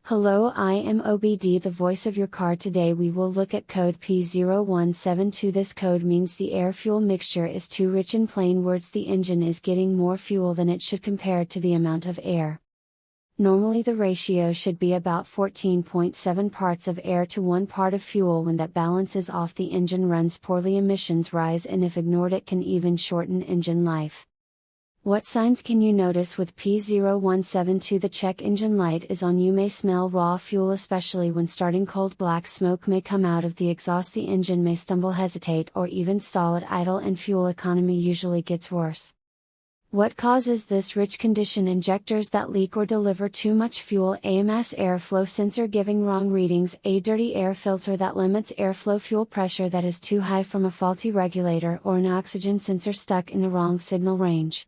Hello, I am OBD, the voice of your car. Today we will look at code P0172. This code means the air-fuel mixture is too rich. In plain words, the engine is getting more fuel than it should compared to the amount of air. Normally the ratio should be about 14.7 parts of air to 1 part of fuel. When that balance is off, the engine runs poorly, emissions rise, and if ignored it can even shorten engine life. What signs can you notice with P0172? The check engine light is on. You may smell raw fuel, especially when starting cold. Black smoke may come out of the exhaust. The engine may stumble, hesitate, or even stall at idle, and fuel economy usually gets worse. What causes this rich condition? Injectors that leak or deliver too much fuel. AMS airflow sensor giving wrong readings. A dirty air filter that limits airflow. Fuel pressure that is too high from a faulty regulator, or an oxygen sensor stuck in the wrong signal range.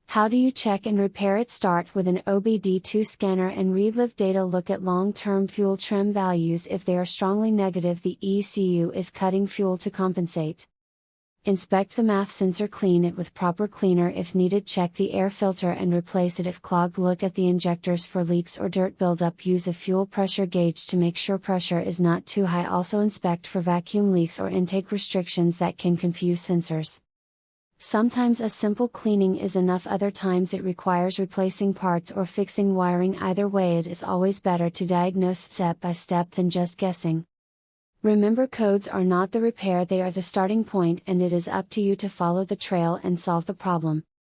How do you check and repair it? Start with an OBD2 scanner and read live data. Look at long-term fuel trim values. If they are strongly negative, the ECU is cutting fuel to compensate. Inspect the MAF sensor, clean it with proper cleaner if needed. Check the air filter and replace it if clogged. Look at the injectors for leaks or dirt buildup. Use a fuel pressure gauge to make sure pressure is not too high. Also inspect for vacuum leaks or intake restrictions that can confuse sensors. Sometimes a simple cleaning is enough, other times it requires replacing parts or fixing wiring. Either way, it is always better to diagnose step by step than just guessing. Remember, codes are not the repair, they are the starting point, and it is up to you to follow the trail and solve the problem.